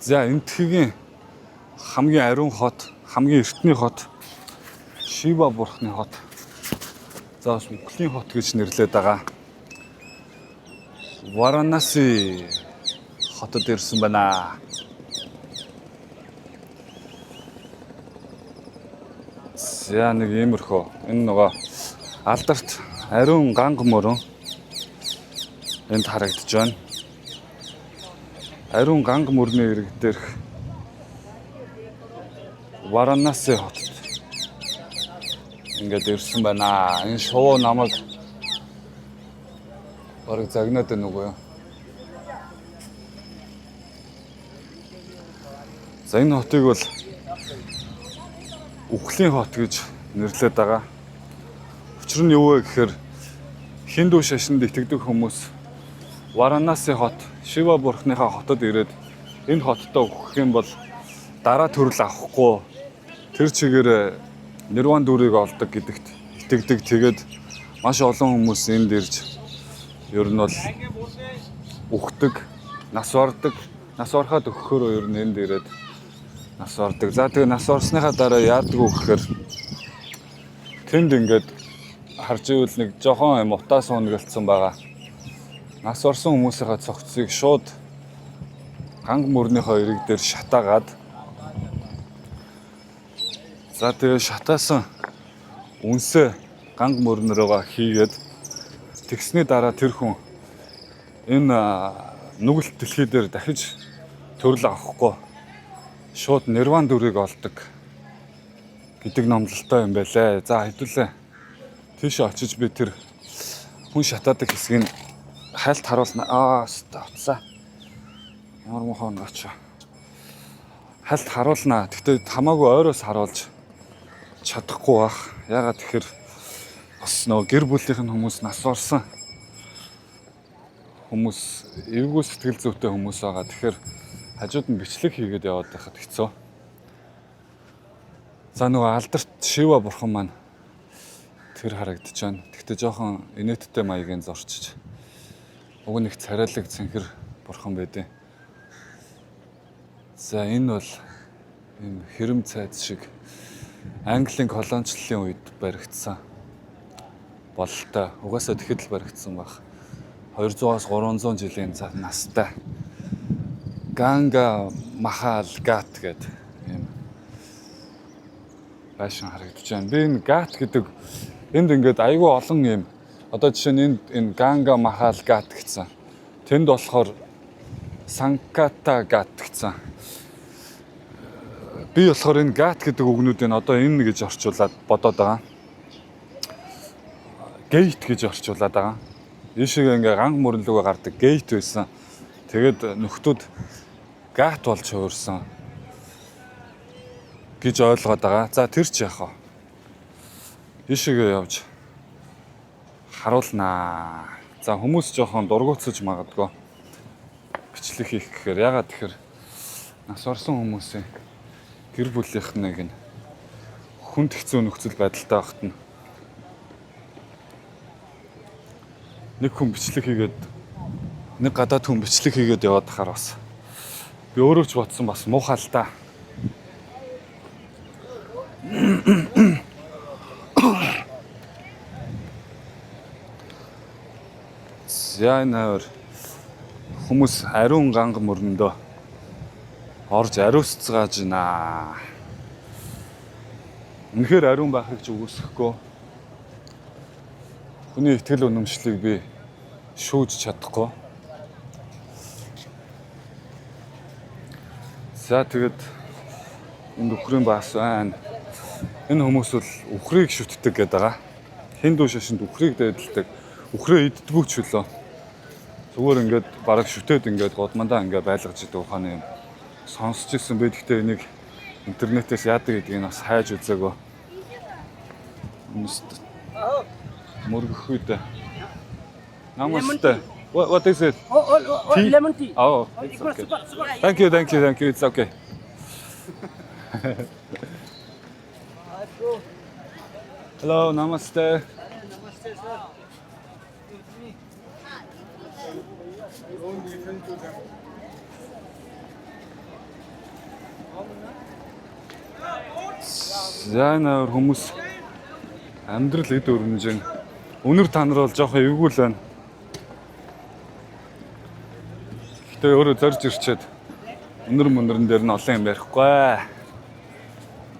За энтхийн хамгийн ариун хот, хамгийн эртний хот Шива бурхны хот. За бас Мөнхлийн хот гэж нэрлэдэг байгаа. Варанаси хотод ирсэн байна. За нэг иймэрхүү. Энэ нөгөө алдарт ариун ганга мөрөн энд харагдаж байна. Ариун ганга мөрний ирэг дээрх Варанаси хотод ингээд ирсэн байна. Энэ шувуу намайг бараг загнаад байна уу юу? За энэ хотыг бол Үхлийн хот гэж нэрлэдэг байгаа. Учир нь юу вэ гэхээр Хинду шашинд итгэдэг хүмүүс Варанаси хот, Шива бурхныхаа хотод ирээд энэ хоттой үхэх юм бол дараа төрөл авахгүй тэр чигээр нирван дүрийг олдог гэдэгт итгэдэг. Тэгээд маш олон хүмүүс энд ирж ер нь бол үхдэг, нас бардаг, нас барахад өгөхөөрөө ер нь энд ирээд нас бардаг. За тэгээ нас орсныхаа дараа яадаг вэ гэхээр тэнд ингээд харж ивэл нэг жоохон юм утаа суунагалцсан байгаа. Нас орсон хүмүүсийнхээ цогцыг шууд ганга мөрнийхөө ирэг дээр шатаагаад за тэгээ шатаасан үнсээ ганга мөрнөрөөгөө хийгээд тэгсний дараа тэр хүн энэ нүгэлт дэлхий дээр дахиж төрөл авахгүй шууд нирван дүрийг олдог гэдэг номлолтой юм байлаа. За хэдүүлээ тийш очиж би тэр хүн шатаадаг хэсгийг хайлт харуулна. Уцаа. Ямар муухай наач. Хайлт харуулнаа. Гэхдээ хамаагүй ойроос харуулж чадахгүй бах. Ягаад тэгэхээр бас нөгөө гэр бүлийнх нь хүмүүс нас орсон хүмүүс эвгүй сэтгэл зүйтэй хүмүүс байгаа. Тэгэхээр хажууд нь бичлэг хийгээд яваад байхад хэцүү. За нөгөө алдарт Шива бурхан маань тэр харагдаж байна. Гэхдээ жоохон инээдтэй маягийн зорчиж. Уг нэг царайлаг цэнхэр бурхан байдیں۔ За энэ бол юм хэрэм цайз шиг Английн колоничлалын үед баригдсан бололтой. Угаасаа тэгэхэд л баригдсан баг. 200-аас 300 жилийн настай. Ганга Махал Гат гэдэг юм байшин харагдаж байна. Би энэ Гат гэдэг энд ингээд айгүй олон юм. Одоо жишээ нь энэ Ганга Махал Гат гэсэн. Тэнд болохоор Санката Гат гэсэн. Би болохоор энэ Гат гэдэг үгнүүдийг одоо энэ гэж орчуулад бодоод байгаа. Гейт гэж орчуулад байгаа. Ийшээ ингээ ганга мөрөнлөгөө гардаг гейт байсан. Тэгээд нөхдүүд Гат болж хуурсан гэж ойлгоод байгаа. За тэр ч яах вэ? Ийшээ явж харуулнаа. За хүмүүс жоохон дургуутсаж магадгүй бичлэг хийх гэхээр ягаад тэгэхээр нас орсон хүмүүсийн гэр бүлийнх нь хүнд хэцүү нөхцөл байдалтай байхад нь нэг хүн бичлэг хийгээд нэг гадаад хүн бичлэг хийгээд яваад тахаар бас би өөрөө ч бодсон бас муухай л да. За энэ хүмүүс ариун ганга мөрөндөө орж ариусцгааж байна. Үнэхээр ариун байхыг ч үгүйсэхгүй. Хүний итгэл үнэмшлийг би шүүж чадахгүй. За тэгээд энэ үхрийн баас байна. Энэ хүмүүс бол үхрийг шүтдэг гэдэг байгаа. Хинду шашинд үхрийг дээдэлдэг. Үхрээ иддэггүй ч үлээ. Зүгээр ингээд бараг шүтээд ингээд годмандаа ингээд байлгаж идэг ухааны юм сонсч ирсэн бэ. Гэхдээ энийг интернетээс яадаг гэдгийг бас хайж үзээгөө. Мөргөх үед. Namaste. What is it? Lemon tea. Oh, it's okay. Thank you. It's okay. Hello, namaste. Namaste, sir. За нээр хүмүүс амьдрал эд өрнжин. Өнөр та нар бол жоохон эвгүй л байна. Гэтэ өөрөө зорж ирчээд өнөр мөнөрн дээр нь олон юм ярихгүй.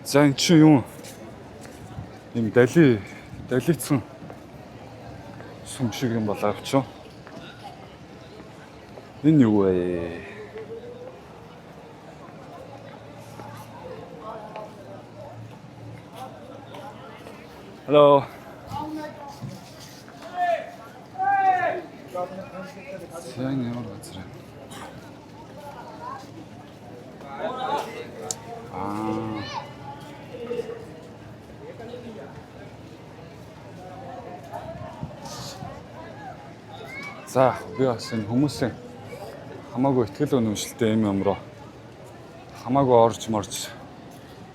За эн чинь юу? Им далицсан сүм шиг юм болоо авчаа. Энэ юу вэ? Hello. Сайн ямар газар юм. За би бас энэ хүмүүсийн хамаагүй ихтгэл өнөмшлтэй юм руу хамаагүй орж морж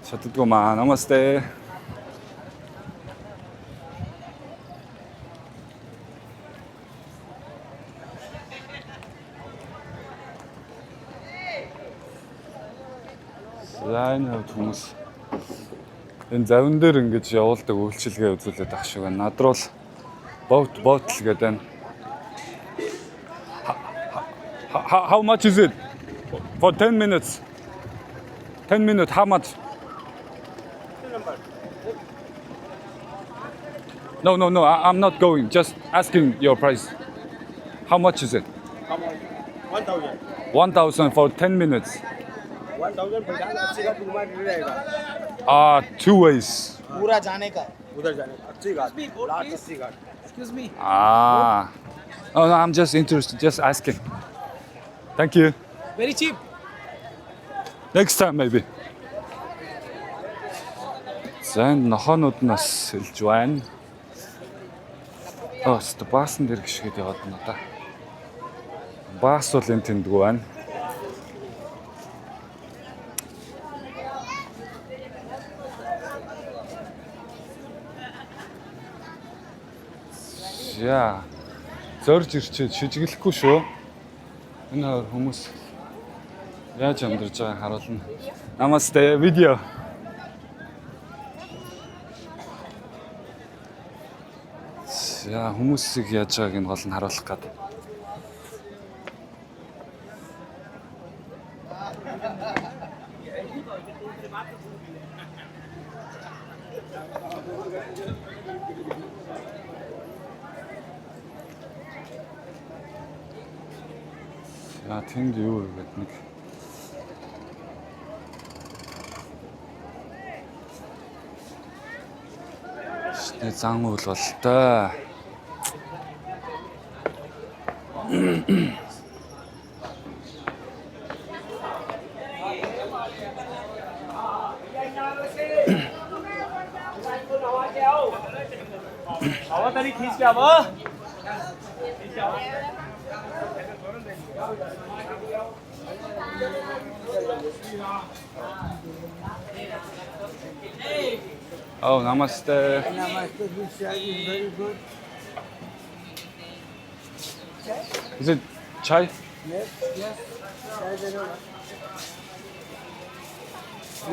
чаддгүй маа. Намасте. За энэ хүмүүс энэ завин дээр ингэж явуулдаг үйлчилгээ үзүүлээд ах шиг байна. Над руу л boat л гэдэг байна. How much is it? For 10 minutes. 10 minutes, how much? No, I'm not going. Just asking your price. How much is it? 1,000. 1,000 for 10 minutes. 1,000 80 का घुमा के रहेगा. 2 ways. पूरा जाने का उधर जाने का 80 घाट लास्ट 80 घाट. Excuse me. Oh, no, I'm just interested. Just asking. Thank you. Very cheap. Next time maybe. Зэн нохоонууднаас илж байна. Өст баасан дээр гიშгээд яваад байна да. Баас бол энэ тэндгүй байна. Яа. Зорж ирчээд шижиглэхгүй шүү. Энэ хүмүүс яаж амьдарч байгааг харуулна. Намасте видео. Яа хүмүүсийг яаж байгааг энэ гол нь харуулах гээд. Яа тэнд юу вэ гэдэг нэг шнэ зан үйл болтой. आवा तरी खींच के आवा. Oh, namaste. Namaste. This chai is very good. Is it chai? Yes. Chai de lo.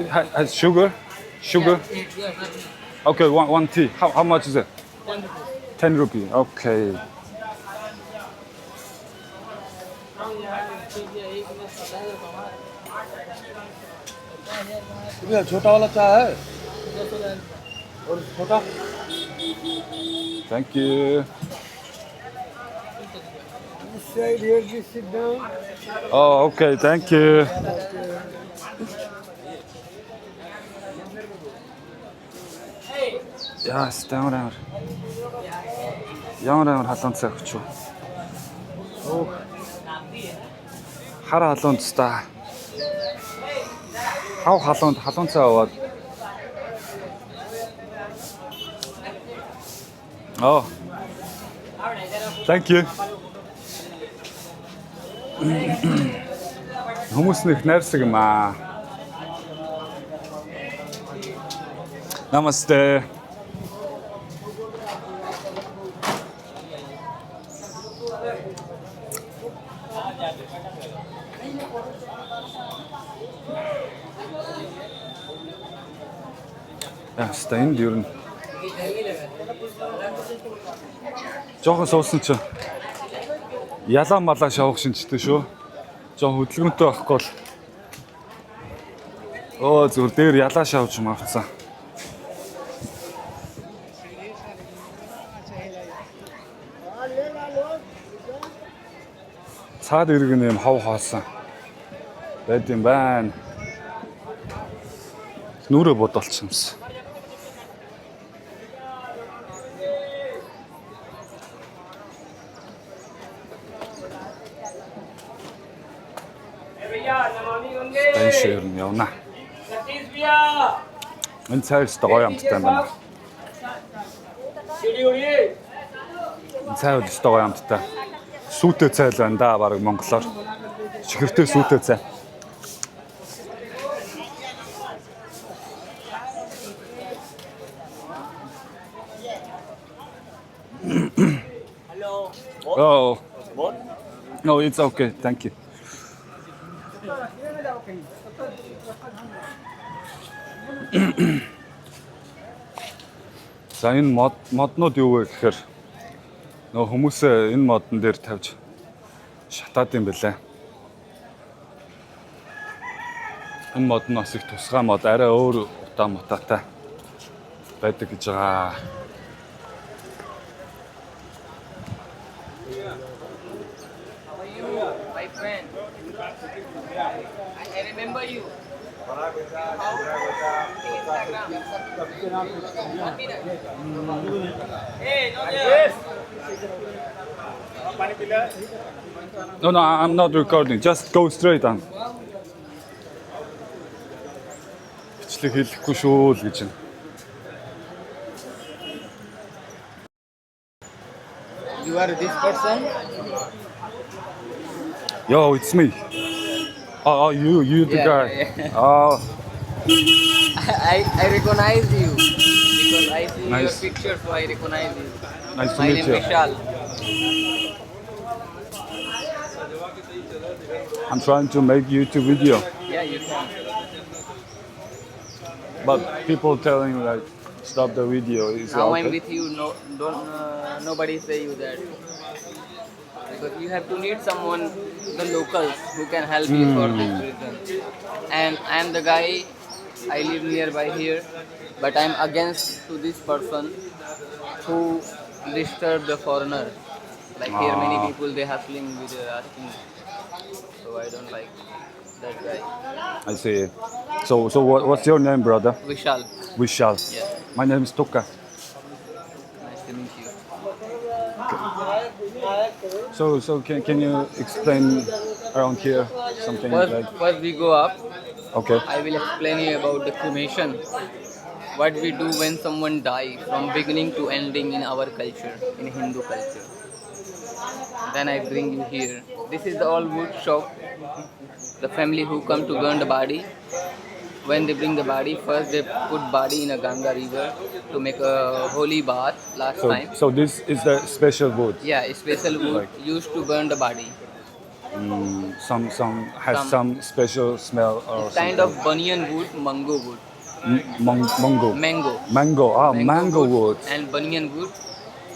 It has sugar? Sugar? Okay, one tea. How much is it? 10 rupees. Okay. ये छोटा वाला चाय है और छोटा. Thank you. This side here, just sit down. Oh, okay. Thank you. Яа, стамаар. Ямар халуун цай өгч үү? Хар халуун цай. Хав халуун цай аваад. Oh. Thank you. Хүмүүс нэг найрсаг юм аа. Namaste. Яста энд ер нь жоохон суусан чи ялаа малаа шавах шинжтэй шүү. Жоо хөдөлгөөнтэй байхгүй бол зүгээр дээр ялаа шавж мавцсан. Цаад иргэн юм хав хоосон. Байд юм байна. Нүрэ бодолчихсанс. Тэншэр нь явна. Энэ цайс гоё амттай байна. Цай үл гоё амттай. Сүүтэй цай л байна да баг монголоор. Чихэртэй сүүтэй цай. Oh. No, it's okay. Thank you. За энэ моднууд юу вэ гэхээр нөө хүмүүсээ энэ модон дээр тавьж шатаад юм бэлээ. Энэ мод нь бас их тусгай мод, арай өөр утаа мутаатай байдаг гэж байгаа. My friend, I remember you. No, I'm not recording. Just go straight on. Бичлэг хэлэхгүй шүү л гэж байна. You are this person? Yo, it's me. Oh, you the Yeah, guy. yeah. Oh, I recognize you because I see Nice. your picture, so I recognize you. nice to My meet name you. is Vishal. I'm trying to make YouTube video, Yeah, you can. but people telling like stop the video. Is Now I'm okay? with you. No, don't nobody say you that. Because you have to need someone, the locals, who can help you for this reason. And I'm the guy. I live nearby here, but I'm against to this person who disturb the foreigner. Like here, many people they hustling with asking, so I don't like that guy. I see. So what's your name, brother? Vishal, Vishal. Yeah. My name is Tuka. nice to meet you. So can you explain around here something like? First we go up. Okay. I will explain you about the cremation. What we do when someone dies from beginning to ending in our culture, in Hindu culture. Then I bring you here. This is the all wood shop. The family who come to burn the body. When they bring the body, first they put body in a Ganga river to make a holy bath last time. So this is the special wood. Yeah, a special wood used to burn the body. Some has some special smell or It's kind of banyan wood, mango wood. mango. Mango. Mango wood. And banyan wood.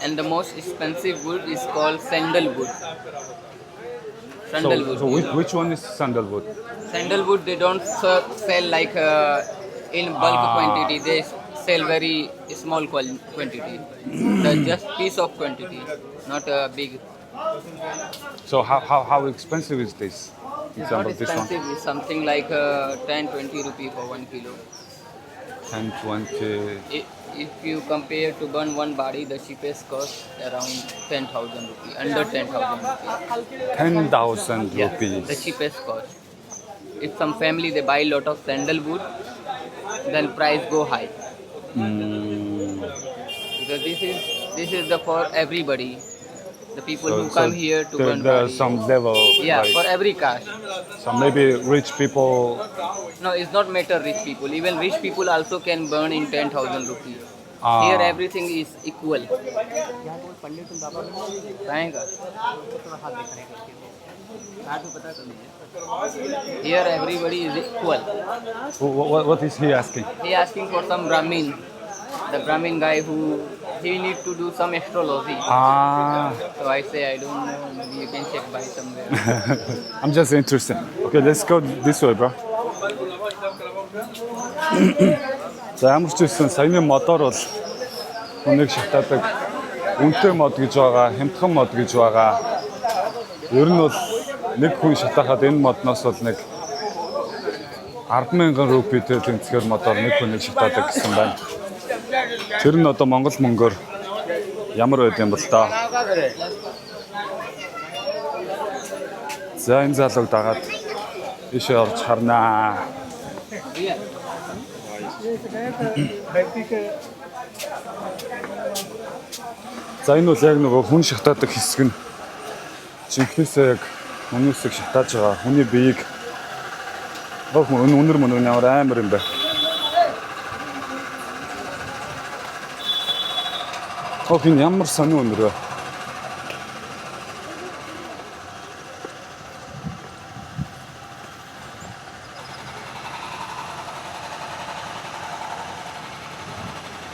And the most expensive wood is called sandalwood. Sandalwood. So which one is sandalwood? Sandalwood they don't sell like in bulk quantity. They sell very small quantity. Just piece of quantity, not a big. So how expensive is this? Example, Not this one. expensive. It's something like 10-20 rupee for 1 kilo. 10, 20. If you compare to burn one body, the cheapest cost around 10,000 rupees, under 10,000 rupees. 10,000 Yeah, rupees. the cheapest cost. If some family they buy lot of sandalwood, then price go high. Because this is the for everybody. The people who come here to burn there are body. some level. Yeah, like, for every caste. so maybe rich people. No, it's not matter rich people. Even rich people also can burn in 10,000 rupees. Ah. Here everything is equal. Here everybody is equal. What is he asking? He asking for some Brahmin the Brahmin guy who he need to do some astrology. So I say I don't know. Maybe you can check by somewhere. I'm just interested. Okay, let's go this way, bro. За ямар ч үсэн саяны модоор бол хүнийг шатаадаг үнэтэй мод гэж байгаа, хямдхан мод гэж байгаа. Ер нь бол нэг хүн шатаахад энэ модноос бол нэг 10,000 рупитэй тэнцгээр модоор нэг хүнийг шатаадаг гэсэн байна. Тэр нь одоо Монгол мөнгөөр ямар байд юм бол таа. За энэ залууг дагаад ийшээ орж харнаа. За энэ бол яг нөгөө хүн шатаадаг хэсэг нь жинхнээсээ яг хүмүүсийг шатааж байгаа. Хүний биеийг өнөр ямар амар юм бэ. Энэ ямар сонио өнөр вэ?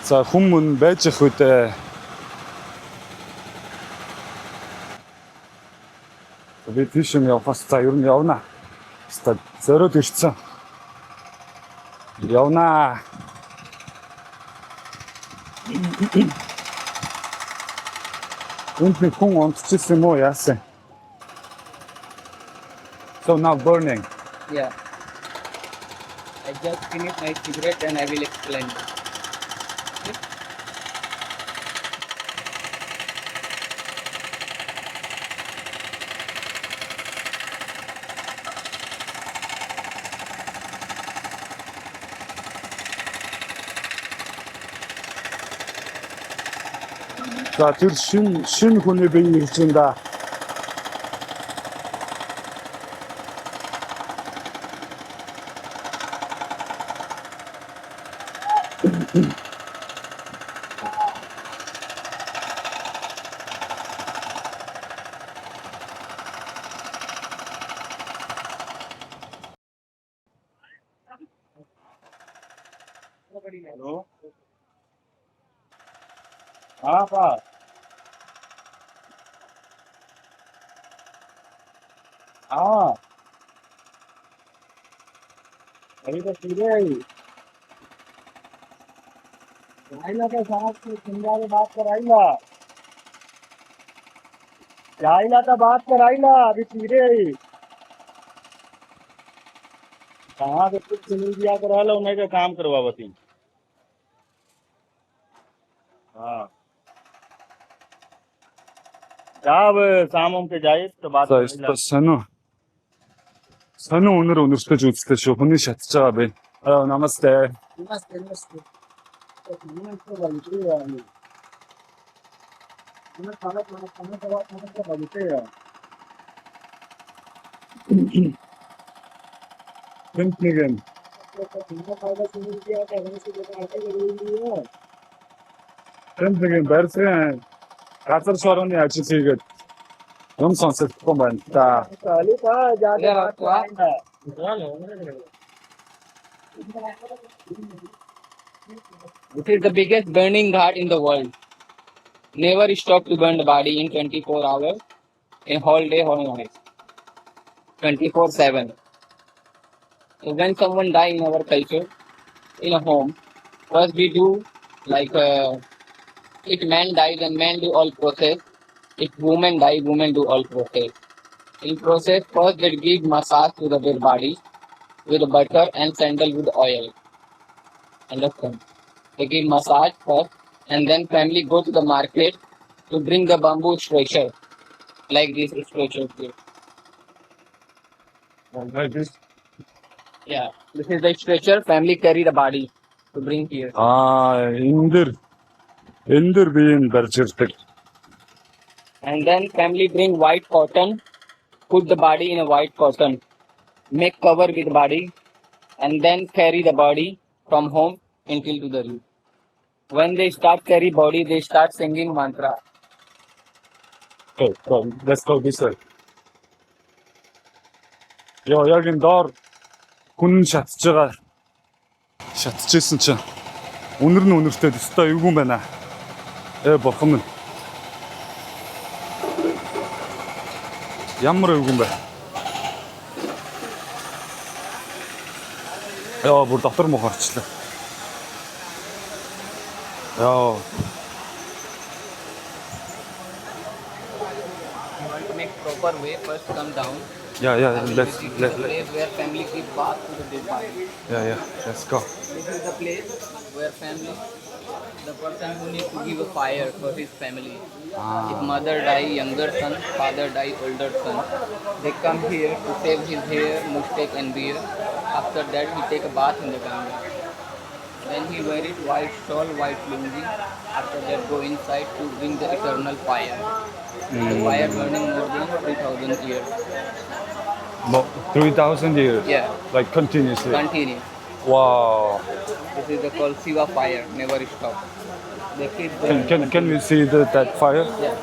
За хүмүүс байж их үедээ би тийш юм явахаас за ер нь явна. Хэвээ зориод ирсэн. Явна. Үнэхээр хүн унтчихсан юм уу яасан? So now burning. Yeah. I just finished my cigarette and I will explain. За тэр шин хүний бие ирж юм да. Hello? Pa. अभी तो सीधे ही राइला के साथ सिंगा से बात कराइला राइला तो बात कराइला अभी सीधे ही कहाँ से कुछ सुनील दिया करा लो उन्हें का काम करवावती हाँ अब शाम के जाए तो बात За ёстой сонио өнөр өнөртөж үзлээ шүү. Хүний шатж байгаа бэ. Намасте. Тэнтнэгэн. Тэнтнэгэн барьсан газар шороны ажил хийгээд юм сонсохгүй байна. За. This is the biggest burning ghat in the world. Never stop to burn the body in 24 hours, in whole day, whole night. 24/7. So when someone die in our culture, in a home, first we do like if man dies, then man do all process. If woman die, woman do all process. In process, first they give massage to the dead body with butter and sandal with oil. Understand? They give massage first, and then family go to the market to bring the bamboo stretcher, like this stretcher here. Like this. Yeah, this is the stretcher. Family carry the body to bring here. Эндэр биеийн барьж ирдэг. And then family bring white cotton, put the body in a white cotton, make cover with the body, and then carry the body from home until to the room. When they start carry body, they start singing mantra. Okay, so let's go this way. Яг энэ доор хүн шатж байгаа. Шатчихсэн чинь Үнэр нь үнэртэй өстой эвгүй юм байна. Бурхан минь. Ямар эвгүй юм бэ? Яа, бүр дотор муу харчлаа. Яа. You want to make proper way, first come down. Yeah, This is the place where family give bath to the dead body. let's go. This is the place where family, the person who needs to give a fire for his family. If mother die, younger son, father die, older son. They come here to save his hair, mustache and beard. After that, he take a bath in the Ganga. Then he wear it white shawl, white lungi. After that, go inside to bring the eternal fire. The fire burning more than 3,000 years. 3,000 years. Yeah, Like continuously. continue. Wow. This is the called Shiva fire, never stop. They keep burning. Can we see that fire? Yeah.